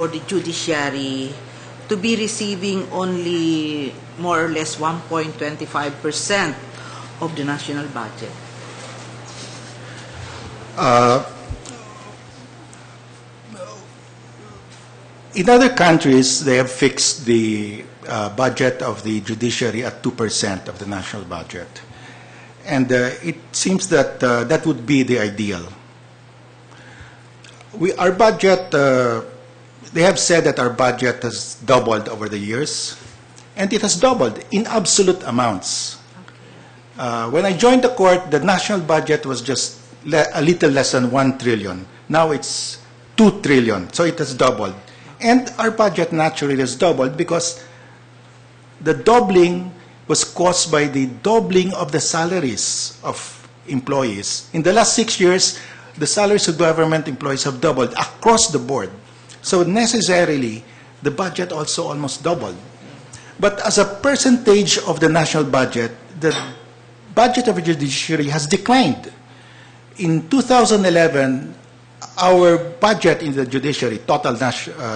for the judiciary to be receiving only more or less 1.25% of the national budget? In other countries, they have fixed the budget of the judiciary at 2% of the national budget. And it seems that that would be the ideal. Our budget, they have said that our budget has doubled over the years, and it has doubled in absolute amounts. When I joined the court, the national budget was just a little less than 1 trillion. Now it's 2 trillion, so it has doubled. And our budget naturally has doubled because the doubling was caused by the doubling of the salaries of employees. In the last 6 years, the salaries of government employees have doubled across the board. So necessarily, the budget also almost doubled. But as a percentage of the national budget, the budget of the judiciary has declined. In 2011, our budget in the judiciary, total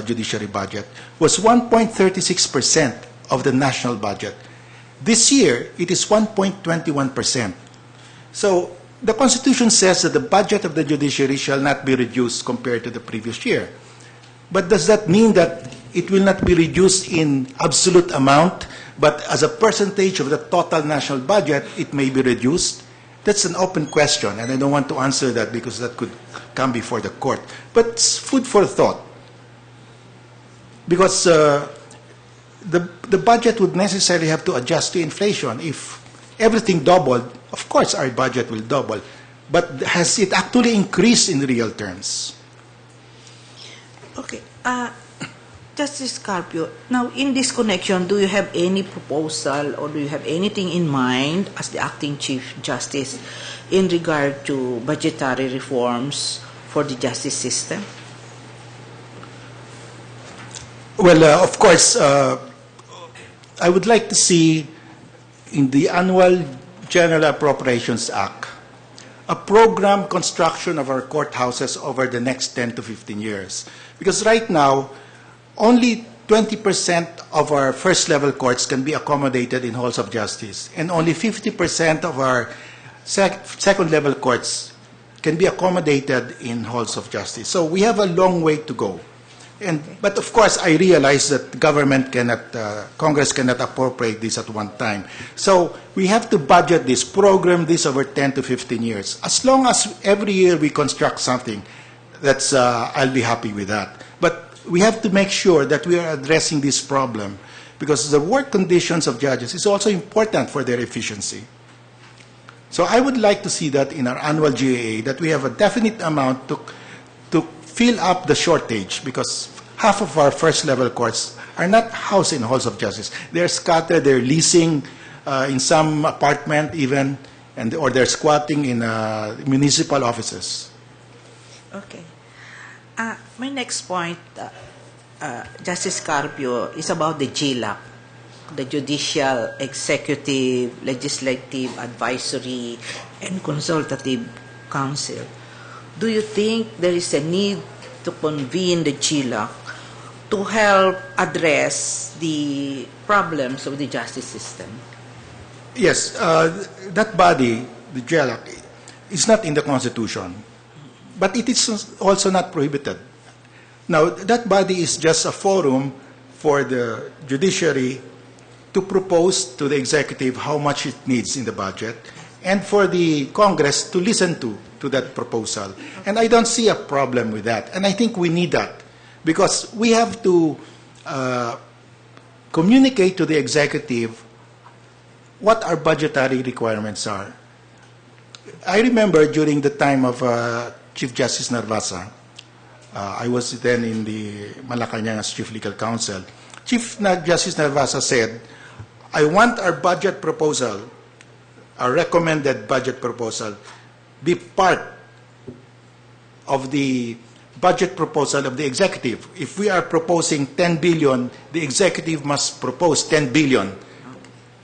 judiciary budget, was 1.36% of the national budget. This year, it is 1.21%. So the Constitution says that the budget of the judiciary shall not be reduced compared to the previous year. But does that mean that it will not be reduced in absolute amount, but as a percentage of the total national budget, it may be reduced? That's an open question, and I don't want to answer that because that could come before the court. But it's food for thought. Because the budget would necessarily have to adjust to inflation. If everything doubled, of course our budget will double. But has it actually increased in real terms? Okay. Justice Carpio, now in this connection, do you have any proposal or do you have anything in mind as the acting Chief Justice in regard to budgetary reforms for the justice system? Well, of course, I would like to see in the annual General Appropriations Act a program construction of our courthouses over the next 10 to 15 years. Because right now, only 20% of our first-level courts can be accommodated in halls of justice, and only 50% of our second-level courts can be accommodated in halls of justice. So we have a long way to go. But of course, I realize that Congress cannot appropriate this at one time. So we have to budget this, program this over 10 to 15 years. As long as every year we construct something, I'll be happy with that. But we have to make sure that we are addressing this problem because the work conditions of judges is also important for their efficiency. So I would like to see that in our annual GAA, that we have a definite amount to fill up the shortage because half of our first-level courts are not housed in halls of justice. They're scattered, they're leasing in some apartment even, or they're squatting in municipal offices. Okay. My next point, Justice Carpio, is about the GLAC, the Judicial, Executive, Legislative, Advisory, and Consultative Council. Do you think there is a need to convene the GLAC to help address the problems of the justice system? Yes, that body, the GLAC, is not in the Constitution. But it is also not prohibited. Now, that body is just a forum for the judiciary to propose to the executive how much it needs in the budget and for the Congress to listen to that proposal. And I don't see a problem with that. And I think we need that because we have to communicate to the executive what our budgetary requirements are. I remember during the time of Chief Justice Narvasa, I was then in the Malacanang as Chief Legal Counsel. Chief Justice Narvasa said, I want our budget proposal, our recommended budget proposal, be part of the budget proposal of the executive. If we are proposing 10 billion, the executive must propose 10 billion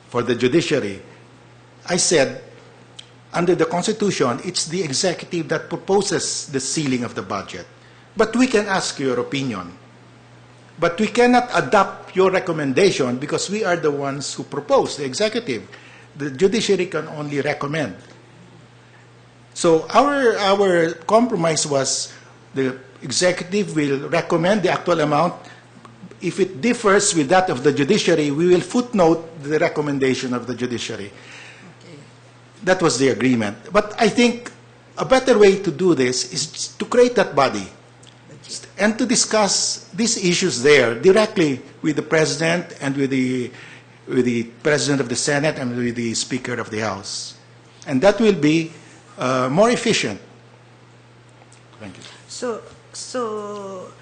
for the judiciary. I said, under the Constitution, it's the executive that proposes the ceiling of the budget. But we can ask your opinion. But we cannot adopt your recommendation because we are the ones who propose, the executive. The judiciary can only recommend. So our compromise was the executive will recommend the actual amount. If it differs with that of the judiciary, we will footnote the recommendation of the judiciary. Okay. That was the agreement. But I think a better way to do this is to create that body and to discuss these issues there directly with the President and with the President of the Senate and with the Speaker of the House. And that will be more efficient. Thank you. So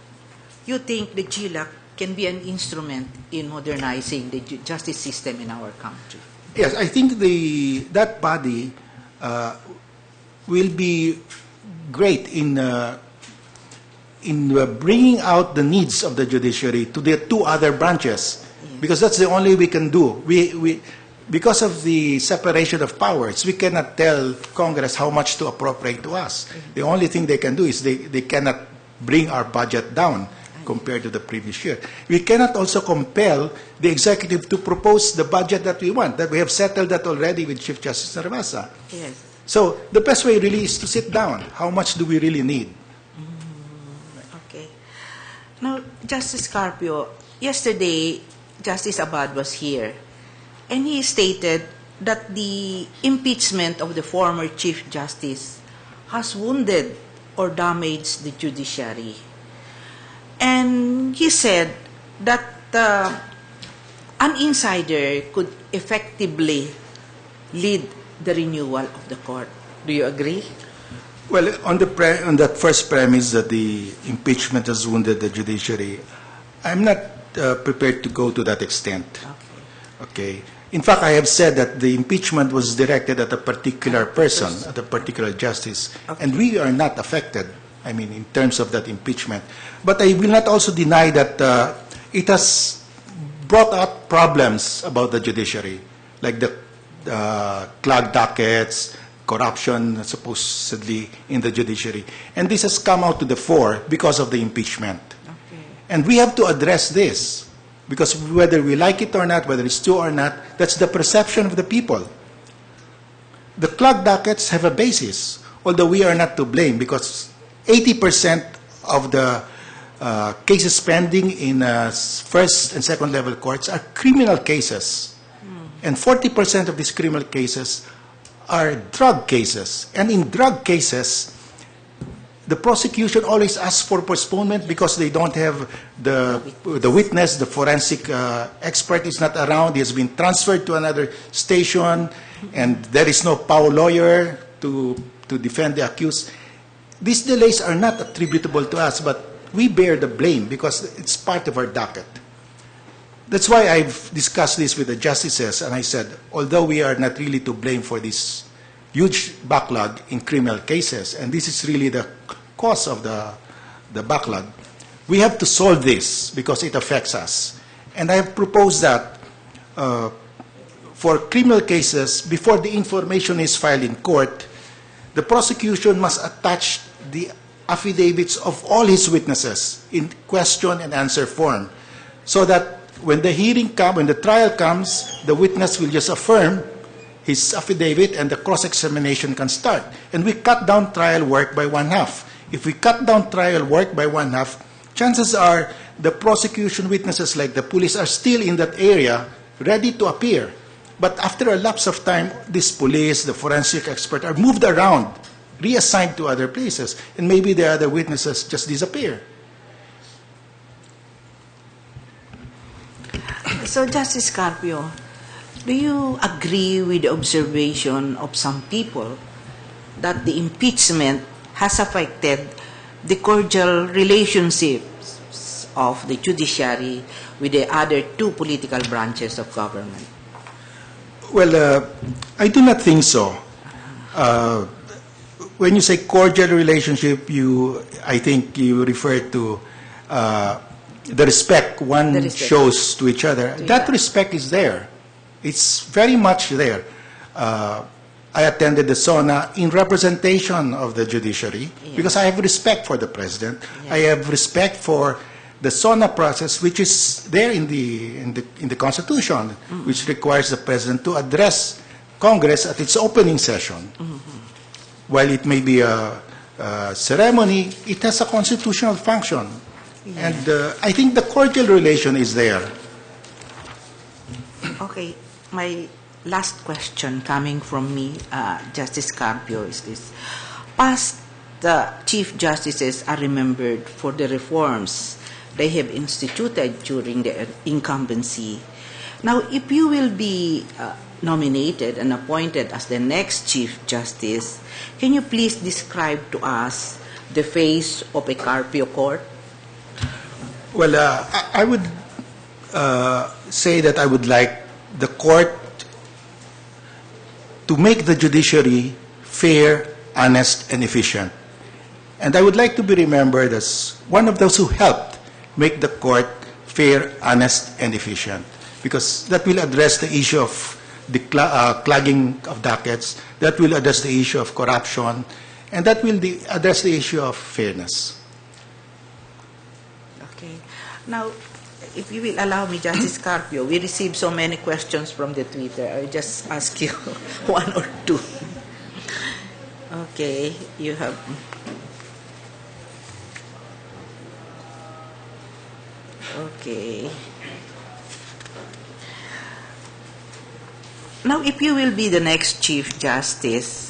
you think the GLAC can be an instrument in modernizing the justice system in our country? Yes, I think that body will be great in bringing out the needs of the judiciary to the two other branches, because that's the only we can do. Because of the separation of powers, we cannot tell Congress how much to appropriate to us. The only thing they can do is they cannot bring our budget down compared to the previous year. We cannot also compel the executive to propose the budget that we want, that we have settled that already with Chief Justice Narvasa. Yes. So the best way really is to sit down. How much do we really need? Okay. Now, Justice Carpio, yesterday, Justice Abad was here, and he stated that the impeachment of the former Chief Justice has wounded or damaged the judiciary. And he said that an insider could effectively lead the renewal of the court. Do you agree? Well, on that first premise that the impeachment has wounded the judiciary, I'm not prepared to go to that extent. Okay. In fact, I have said that the impeachment was directed at a particular person, at a particular justice, and we are not affected, I mean, in terms of that impeachment. But I will not also deny that it has brought out problems about the judiciary, like the clogged dockets, corruption supposedly in the judiciary. And this has come out to the fore because of the impeachment. Okay. And we have to address this, because whether we like it or not, whether it's true or not, that's the perception of the people. The clogged dockets have a basis, although we are not to blame, because 80% of the cases pending in first and second level courts are criminal cases. And 40% of these criminal cases are drug cases. And in drug cases, the prosecution always asks for postponement because they don't have the witness, the forensic expert is not around, he has been transferred to another station, and there is no POW lawyer to defend the accused. These delays are not attributable to us, but we bear the blame because it's part of our docket. That's why I've discussed this with the justices, and I said, although we are not really to blame for this huge backlog in criminal cases, and this is really the cause of the backlog, we have to solve this because it affects us. And I have proposed that for criminal cases, before the information is filed in court, the prosecution must attach the affidavits of all his witnesses in question and answer form, so that when the trial comes, the witness will just affirm his affidavit and the cross-examination can start. And we cut down trial work by one half. If we cut down trial work by one half, chances are the prosecution witnesses like the police are still in that area ready to appear. But after a lapse of time, this police, the forensic expert are moved around, reassigned to other places, and maybe the other witnesses just disappear. So, Justice Carpio, do you agree with the observation of some people that the impeachment has affected the cordial relationships of the judiciary with the other two political branches of government? Well, I do not think so. When you say cordial relationship, I think you refer to the respect one shows to each other. That respect is there. It's very much there. I attended the SONA in representation of the judiciary because I have respect for the president. I have respect for the SONA process, which is there in the Constitution, which requires the President to address Congress at its opening session. While it may be a ceremony, it has a constitutional function. And I think the cordial relation is there. Okay, my last question coming from me, Justice Carpio, is this. Past Chief Justices are remembered for the reforms they have instituted during their incumbency. Now, if you will be nominated and appointed as the next Chief Justice, can you please describe to us the face of a Carpio court? Well, I would say that I would like the court to make the judiciary fair, honest, and efficient. And I would like to be remembered as one of those who helped make the court fair, honest, and efficient, because that will address the issue of the clogging of dockets, that will address the issue of corruption, and that will address the issue of fairness. Okay. Now, if you will allow me, Justice Carpio, we received so many questions from the Twitter. I'll just ask you one or two. Okay, you have... Okay. Now, if you will be the next Chief Justice,